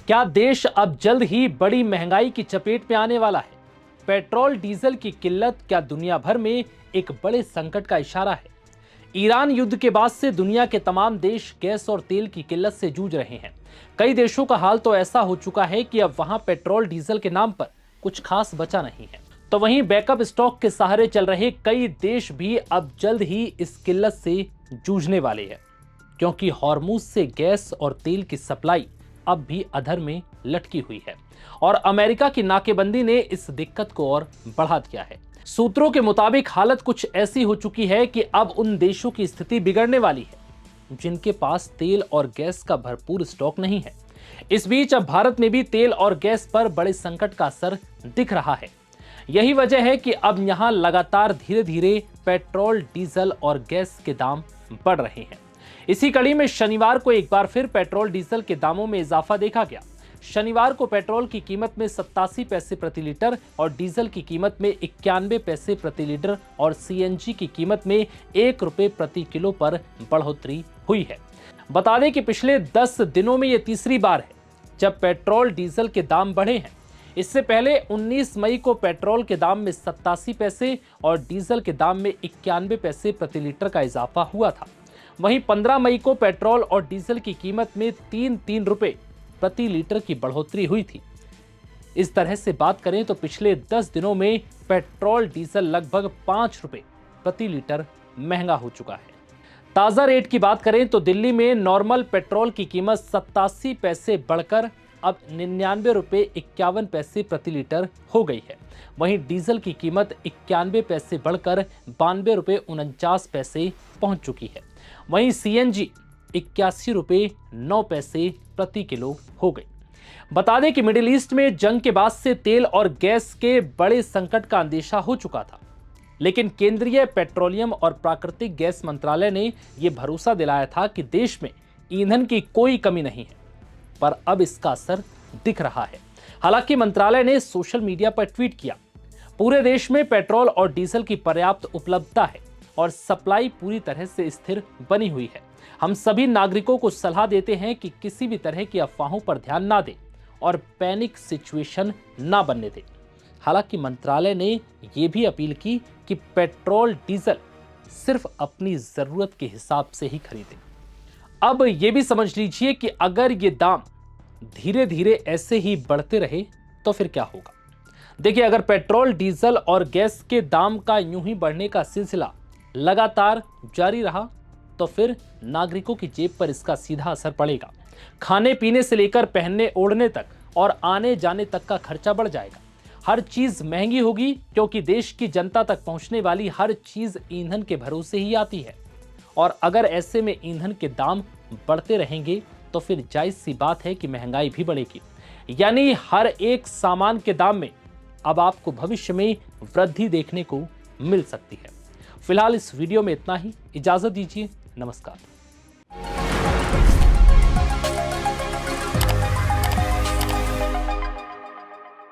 क्या देश अब जल्द ही बड़ी महंगाई की चपेट में आने वाला है? पेट्रोल डीजल की किल्लत क्या दुनिया भर में एक बड़े संकट का इशारा है? ईरान युद्ध के बाद से दुनिया के तमाम देश गैस और तेल की किल्लत से जूझ रहे हैं। कई देशों का हाल तो ऐसा हो चुका है कि अब वहां पेट्रोल डीजल के नाम पर कुछ खास बचा नहीं है। तो वहीं बैकअप स्टॉक के सहारे चल रहे कई देश भी अब जल्द ही इस किल्लत से जूझने वाले हैं, क्योंकि हॉर्मुज से गैस और तेल की सप्लाई अब भी अधर में लटकी हुई है और अमेरिका की नाकेबंदी ने इस दिक्कत को और बढ़ा दिया है। सूत्रों के मुताबिक हालत कुछ ऐसी हो चुकी है कि अब उन देशों की स्थिति बिगड़ने वाली है जिनके पास तेल और गैस का भरपूर स्टॉक नहीं है। इस बीच अब भारत में भी तेल और गैस पर बड़े संकट का असर दिख रहा है। यही वजह है कि अब यहां लगातार धीरे धीरे पेट्रोल, डीजल और गैस के दाम बढ़ रहे हैं। इसी कड़ी में शनिवार को एक बार फिर पेट्रोल डीजल के दामों में इजाफा देखा गया। शनिवार को पेट्रोल की कीमत में 87 पैसे प्रति लीटर और डीजल की कीमत में 91 पैसे प्रति लीटर और सीएनजी की कीमत में 1 रुपए प्रति किलो पर बढ़ोतरी हुई है। बता दें कि पिछले 10 दिनों में यह तीसरी बार है जब पेट्रोल डीजल के दाम बढ़े हैं। इससे पहले 19 मई को पेट्रोल के दाम में 87 पैसे और डीजल के दाम में 91 पैसे प्रति लीटर का इजाफा हुआ था। वहीं 15 मई को पेट्रोल और डीजल की कीमत में 3 रुपए प्रति लीटर की बढ़ोतरी हुई थी। इस तरह से बात करें तो पिछले 10 दिनों में पेट्रोल डीजल लगभग 5 रुपए प्रति लीटर महंगा हो चुका है। ताजा रेट की बात करें तो दिल्ली में नॉर्मल पेट्रोल की कीमत 87 पैसे बढ़कर अब 99 रुपए 51 पैसे प्रति लीटर हो गई है। वहीं डीजल की कीमत 91 पैसे बढ़कर 92 रुपए 49 पैसे पहुंच चुकी है। वहीं सीएनजी 81 रुपए 9 पैसे प्रति किलो हो गई। बता दें कि मिडिल ईस्ट में जंग के बाद से तेल और गैस के बड़े संकट का अंदेशा हो चुका था, लेकिन केंद्रीय पेट्रोलियम और प्राकृतिक गैस मंत्रालय ने यह भरोसा दिलाया था कि देश में ईंधन की कोई कमी नहीं है, पर अब इसका असर दिख रहा है। हालांकि मंत्रालय ने सोशल मीडिया पर ट्वीट किया, पूरे देश में पेट्रोल और डीजल की पर्याप्त उपलब्धता है और सप्लाई पूरी तरह से स्थिर बनी हुई है। हम सभी नागरिकों को सलाह देते हैं कि किसी भी तरह की अफवाहों पर ध्यान ना दें और पैनिक सिचुएशन ना बनने दें। हालांकि मंत्रालय ने यह भी अपील की कि पेट्रोल डीजल सिर्फ अपनी जरूरत के हिसाब से ही खरीदें। अब यह भी समझ लीजिए कि अगर ये दाम धीरे धीरे ऐसे ही बढ़ते रहे तो फिर क्या होगा। देखिए, अगर पेट्रोल, डीजल और गैस के दाम का यूं ही बढ़ने का सिलसिला लगातार जारी रहा तो फिर नागरिकों की जेब पर इसका सीधा असर पड़ेगा। खाने पीने से लेकर पहनने ओढ़ने तक और आने जाने तक का खर्चा बढ़ जाएगा। हर चीज महंगी होगी क्योंकि देश की जनता तक पहुंचने वाली हर चीज ईंधन के भरोसे ही आती है और अगर ऐसे में ईंधन के दाम बढ़ते रहेंगे तो फिर जायज सी बात है कि महंगाई भी बढ़ेगी। यानी हर एक सामान के दाम में अब आपको भविष्य में वृद्धि देखने को मिल सकती है। फिलहाल इस वीडियो में इतना ही। इजाजत दीजिए। नमस्कार।